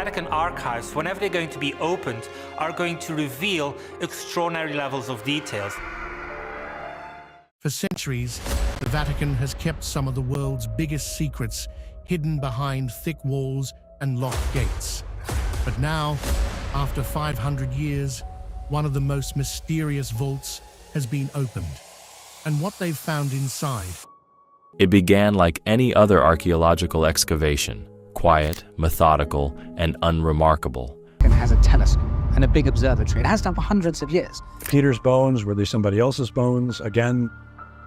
Vatican archives, whenever they're going to be opened, are going to reveal extraordinary levels of details. For centuries, the Vatican has kept some of the world's biggest secrets hidden behind thick walls and locked gates. But now, after 500 years, one of the most mysterious vaults has been opened. And what they've found inside. It began like any other archaeological excavation, quiet, methodical, and unremarkable. It has a telescope and a big observatory. It has done for hundreds of years. Peter's bones, were they somebody else's bones? Again,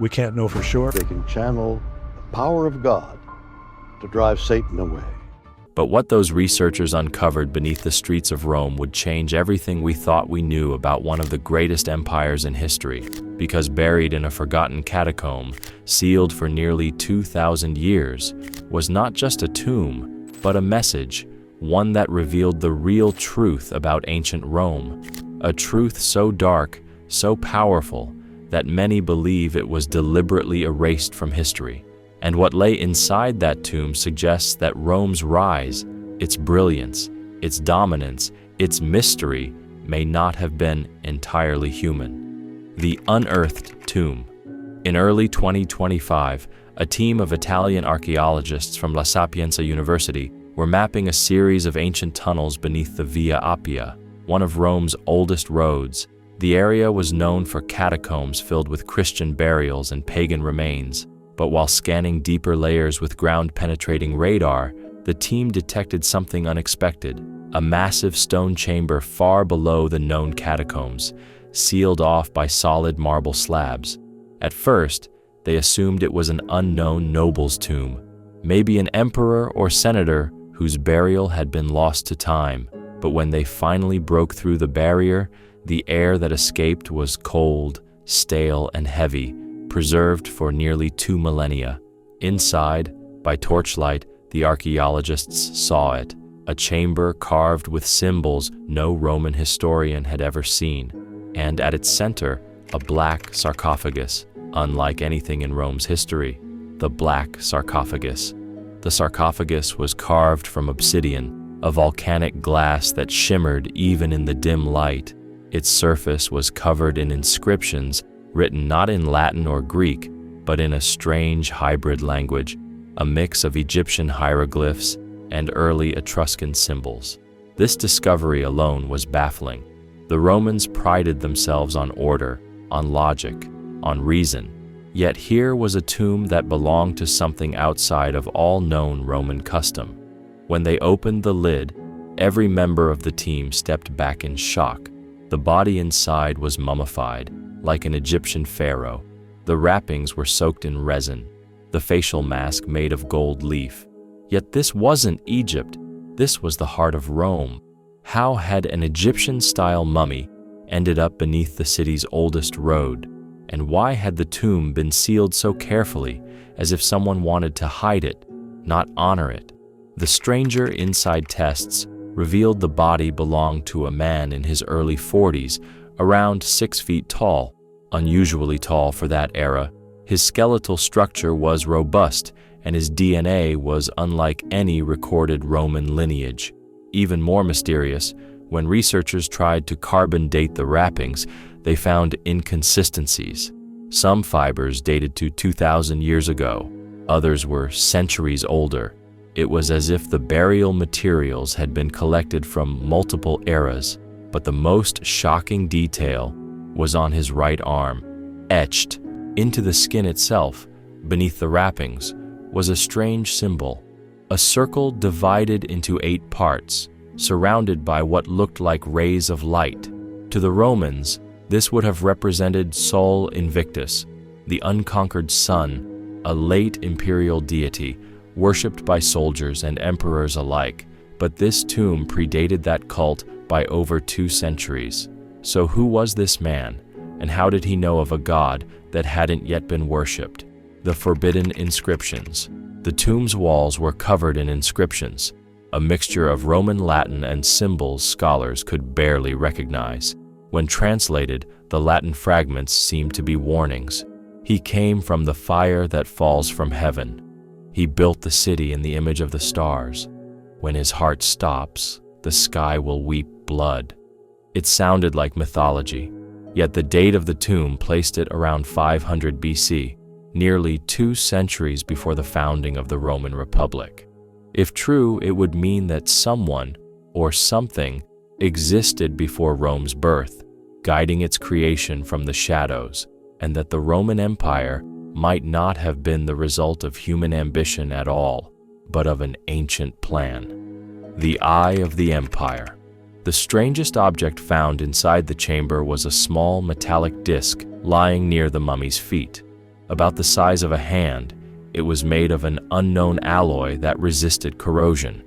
we can't know for sure. They can channel the power of God to drive Satan away. But what those researchers uncovered beneath the streets of Rome would change everything we thought we knew about one of the greatest empires in history, because buried in a forgotten catacomb, sealed for nearly 2,000 years, was not just a tomb, but a message, one that revealed the real truth about ancient Rome, a truth so dark, so powerful, that many believe it was deliberately erased from history. And what lay inside that tomb suggests that Rome's rise, its brilliance, its dominance, its mystery may not have been entirely human. The unearthed tomb. In early 2025, a team of Italian archaeologists from La Sapienza University were mapping a series of ancient tunnels beneath the Via Appia, one of Rome's oldest roads. The area was known for catacombs filled with Christian burials and pagan remains. But while scanning deeper layers with ground-penetrating radar, the team detected something unexpected, a massive stone chamber far below the known catacombs, sealed off by solid marble slabs. At first, they assumed it was an unknown noble's tomb, maybe an emperor or senator whose burial had been lost to time. But when they finally broke through the barrier, the air that escaped was cold, stale, and heavy, preserved for nearly 2 millennia. Inside, by torchlight, the archaeologists saw it, a chamber carved with symbols no Roman historian had ever seen, and at its center, a black sarcophagus, unlike anything in Rome's history, the Black Sarcophagus. The sarcophagus was carved from obsidian, a volcanic glass that shimmered even in the dim light. Its surface was covered in inscriptions written not in Latin or Greek, but in a strange hybrid language, a mix of Egyptian hieroglyphs and early Etruscan symbols. This discovery alone was baffling. The Romans prided themselves on order, on logic, on reason. Yet here was a tomb that belonged to something outside of all known Roman custom. When they opened the lid, every member of the team stepped back in shock. The body inside was mummified, like an Egyptian pharaoh. The wrappings were soaked in resin, the facial mask made of gold leaf. Yet this wasn't Egypt, this was the heart of Rome. How had an Egyptian-style mummy ended up beneath the city's oldest road? And why had the tomb been sealed so carefully, as if someone wanted to hide it, not honor it? The stranger inside tests revealed the body belonged to a man in his early 40s, around 6 feet tall, unusually tall for that era. His skeletal structure was robust, and his DNA was unlike any recorded Roman lineage. Even more mysterious, when researchers tried to carbon date the wrappings, they found inconsistencies. Some fibers dated to 2,000 years ago, others were centuries older. It was as if the burial materials had been collected from multiple eras. But the most shocking detail was on his right arm. Etched into the skin itself, beneath the wrappings, was a strange symbol, a circle divided into 8 parts, surrounded by what looked like rays of light. To the Romans, this would have represented Sol Invictus, the unconquered sun, a late imperial deity, worshipped by soldiers and emperors alike. But this tomb predated that cult by over 2 centuries. So who was this man, and how did he know of a god that hadn't yet been worshipped? The forbidden inscriptions. The tomb's walls were covered in inscriptions, a mixture of Roman Latin and symbols scholars could barely recognize. When translated, the Latin fragments seemed to be warnings. He came from the fire that falls from heaven. He built the city in the image of the stars. When his heart stops, the sky will weep blood. It sounded like mythology, yet the date of the tomb placed it around 500 BC, nearly 2 centuries before the founding of the Roman Republic. If true, it would mean that someone or something existed before Rome's birth, guiding its creation from the shadows, and that the Roman Empire might not have been the result of human ambition at all, but of an ancient plan. The Eye of the Empire. The strangest object found inside the chamber was a small metallic disc lying near the mummy's feet. About the size of a hand, it was made of an unknown alloy that resisted corrosion.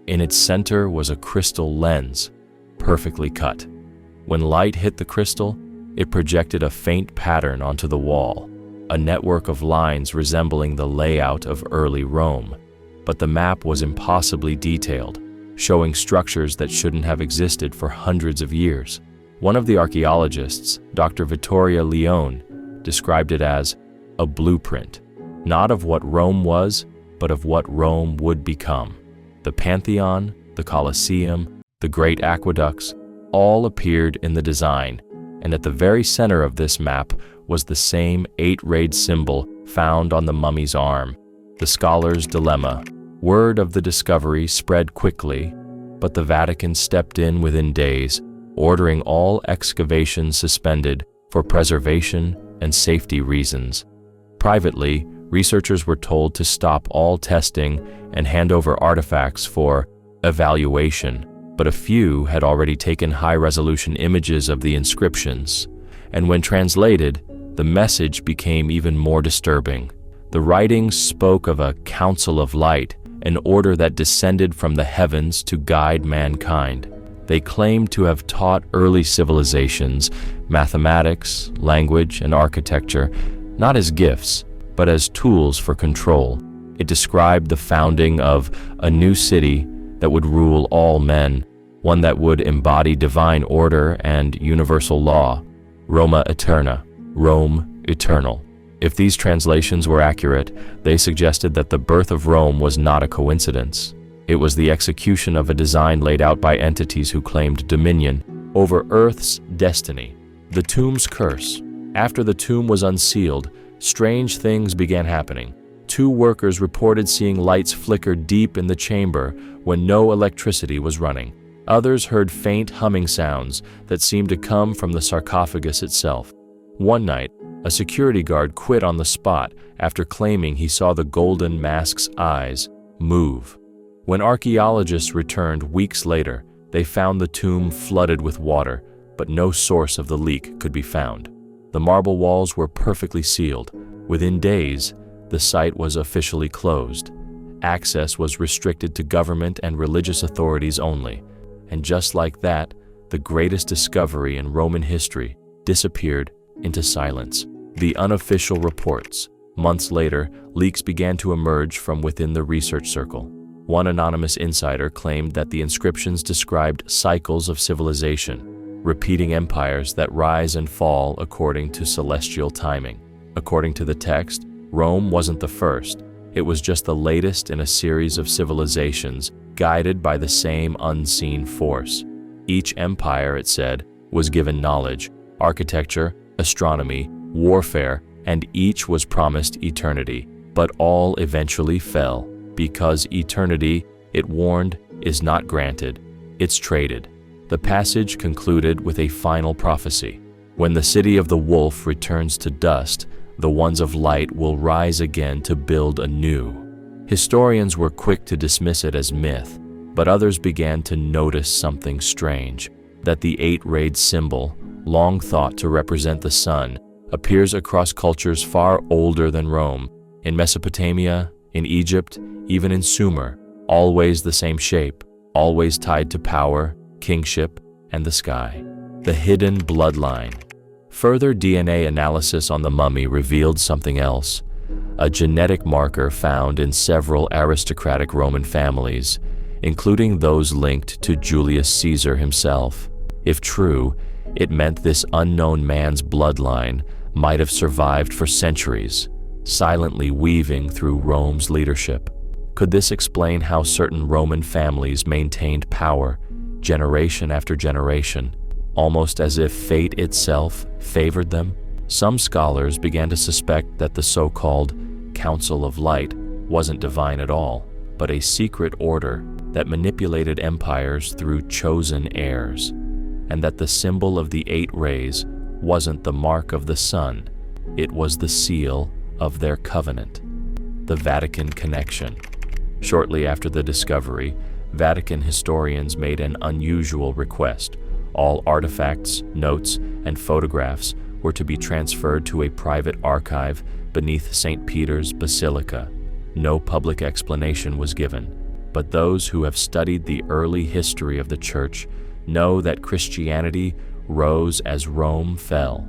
In its center was a crystal lens, perfectly cut. When light hit the crystal, it projected a faint pattern onto the wall, a network of lines resembling the layout of early Rome. But the map was impossibly detailed, showing structures that shouldn't have existed for hundreds of years. One of the archaeologists, Dr. Vittoria Leone, described it as a blueprint, not of what Rome was, but of what Rome would become. The Pantheon, the Colosseum, the great aqueducts, all appeared in the design, and at the very center of this map was the same 8-rayed symbol found on the mummy's arm. The scholar's dilemma. Word of the discovery spread quickly, but the Vatican stepped in within days, ordering all excavations suspended for preservation and safety reasons. Privately, researchers were told to stop all testing and hand over artifacts for evaluation, but a few had already taken high-resolution images of the inscriptions, and when translated, the message became even more disturbing. The writings spoke of a council of light, an order that descended from the heavens to guide mankind. They claimed to have taught early civilizations mathematics, language, and architecture, not as gifts, but as tools for control. It described the founding of a new city that would rule all men, one that would embody divine order and universal law, Roma Eterna, Rome eternal. If these translations were accurate, they suggested that the birth of Rome was not a coincidence. It was the execution of a design laid out by entities who claimed dominion over Earth's destiny. The tomb's curse. After the tomb was unsealed, strange things began happening. 2 workers reported seeing lights flicker deep in the chamber when no electricity was running. Others heard faint humming sounds that seemed to come from the sarcophagus itself. One night, a security guard quit on the spot after claiming he saw the golden mask's eyes move. When archaeologists returned weeks later, they found the tomb flooded with water, but no source of the leak could be found. The marble walls were perfectly sealed. Within days, the site was officially closed. Access was restricted to government and religious authorities only. And just like that, the greatest discovery in Roman history disappeared into silence. The unofficial reports. Months later, leaks began to emerge from within the research circle. One anonymous insider claimed that the inscriptions described cycles of civilization, repeating empires that rise and fall according to celestial timing. According to the text, Rome wasn't the first. It was just the latest in a series of civilizations guided by the same unseen force. Each empire, it said, was given knowledge, architecture, astronomy, warfare, and each was promised eternity. But all eventually fell, because eternity, it warned, is not granted, it's traded. The passage concluded with a final prophecy. When the city of the wolf returns to dust, the ones of light will rise again to build anew. Historians were quick to dismiss it as myth, but others began to notice something strange, that the 8-rayed symbol, long thought to represent the sun, appears across cultures far older than Rome, in Mesopotamia, in Egypt, even in Sumer, always the same shape, always tied to power, kingship, and the sky. The hidden bloodline. Further DNA analysis on the mummy revealed something else, a genetic marker found in several aristocratic Roman families, including those linked to Julius Caesar himself. If true, it meant this unknown man's bloodline might have survived for centuries, silently weaving through Rome's leadership. Could this explain how certain Roman families maintained power generation after generation, almost as if fate itself favored them. Some scholars began to suspect that the so-called Council of Light wasn't divine at all, but a secret order that manipulated empires through chosen heirs, and that the symbol of the 8 rays wasn't the mark of the sun, it was the seal of their covenant, the Vatican connection. Shortly after the discovery, Vatican historians made an unusual request. All artifacts, notes, and photographs were to be transferred to a private archive beneath St. Peter's Basilica. No public explanation was given, but those who have studied the early history of the Church know that Christianity rose as Rome fell,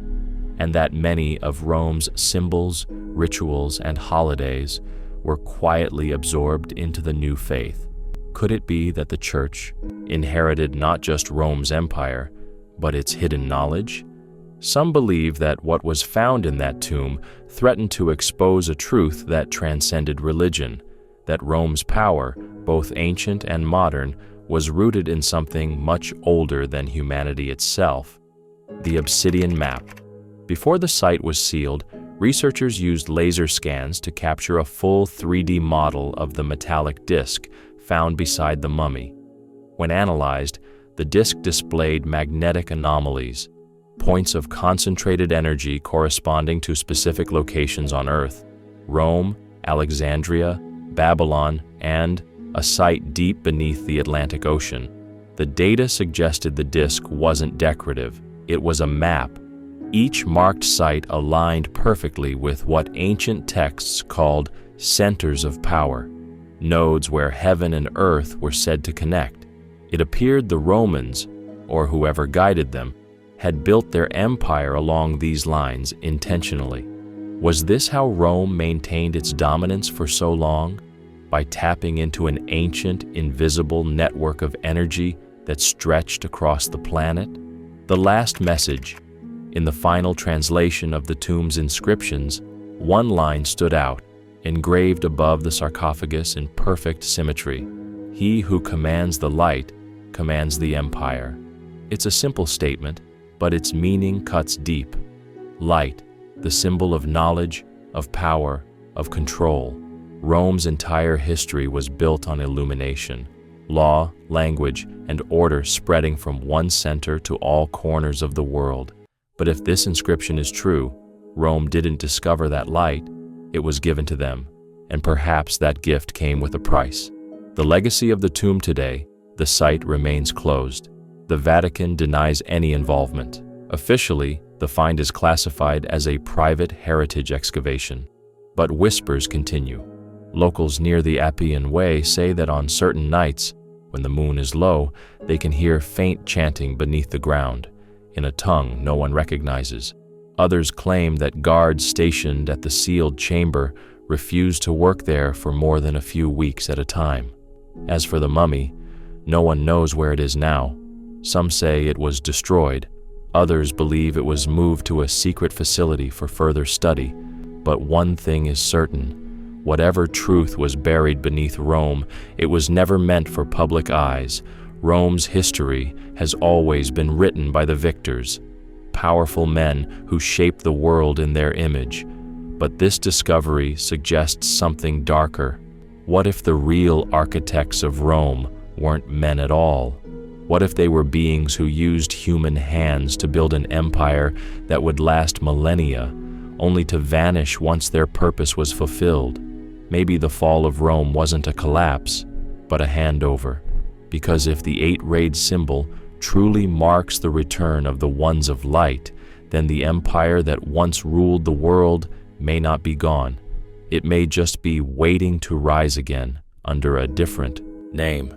and that many of Rome's symbols, rituals, and holidays were quietly absorbed into the new faith. Could it be that the Church inherited not just Rome's empire, but its hidden knowledge? Some believe that what was found in that tomb threatened to expose a truth that transcended religion, that Rome's power, both ancient and modern, was rooted in something much older than humanity itself: the Obsidian Map. Before the site was sealed, researchers used laser scans to capture a full 3D model of the metallic disc found beside the mummy. When analyzed, the disc displayed magnetic anomalies, points of concentrated energy corresponding to specific locations on Earth: Rome, Alexandria, Babylon, and a site deep beneath the Atlantic Ocean. The data suggested the disc wasn't decorative, it was a map. Each marked site aligned perfectly with what ancient texts called centers of power, nodes where heaven and earth were said to connect. It appeared the Romans, or whoever guided them, had built their empire along these lines intentionally. Was this how Rome maintained its dominance for so long? By tapping into an ancient, invisible network of energy that stretched across the planet? The last message. In the final translation of the tomb's inscriptions, one line stood out, engraved above the sarcophagus in perfect symmetry: "He who commands the light commands the empire." It's a simple statement, but its meaning cuts deep. Light, the symbol of knowledge, of power, of control. Rome's entire history was built on illumination, law, language, and order spreading from one center to all corners of the world. But if this inscription is true, Rome didn't discover that light, it was given to them, and perhaps that gift came with a price. The legacy of the tomb today: the site remains closed. The Vatican denies any involvement. Officially, the find is classified as a private heritage excavation. But whispers continue. Locals near the Appian Way say that on certain nights, when the moon is low, they can hear faint chanting beneath the ground, in a tongue no one recognizes. Others claim that guards stationed at the sealed chamber refuse to work there for more than a few weeks at a time. As for the mummy, no one knows where it is now. Some say it was destroyed. Others believe it was moved to a secret facility for further study. But one thing is certain: whatever truth was buried beneath Rome, it was never meant for public eyes. Rome's history has always been written by the victors, powerful men who shaped the world in their image. But this discovery suggests something darker. What if the real architects of Rome weren't men at all? What if they were beings who used human hands to build an empire that would last millennia, only to vanish once their purpose was fulfilled? Maybe the fall of Rome wasn't a collapse, but a handover. Because if the 8-rayed symbol truly marks the return of the ones of light, then the empire that once ruled the world may not be gone. It may just be waiting to rise again under a different name.